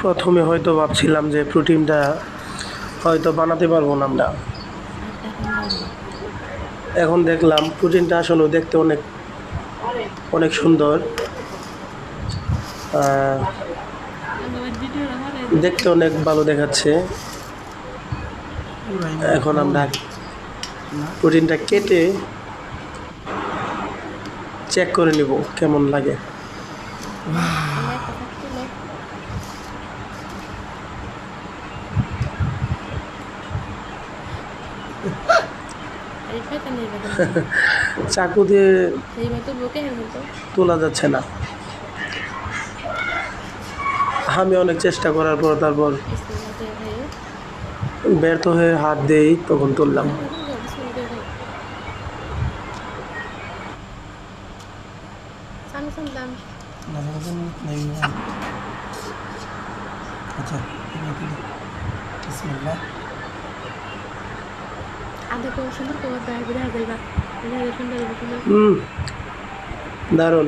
প্রথমে হয়তো ভাবছিলাম যে প্রোটিনটা হয়তো বানাতে পারবো না আমরা, এখন দেখলাম প্রোটিনটা আসলে দেখতে অনেক অনেক সুন্দর, দেখতে অনেক ভালো দেখাচ্ছে। এখন আমরা প্রোটিনটা কেটে চেক করে নিব কেমন লাগে। চাকু দিয়ে তোলা যাচ্ছে না, আমি অনেক চেষ্টা করার পর তারপর ব্যর্থ হয়ে হাত দিয়েই তখন তুললাম। আচ্ছা বিসমিল্লাহ। দারুণ।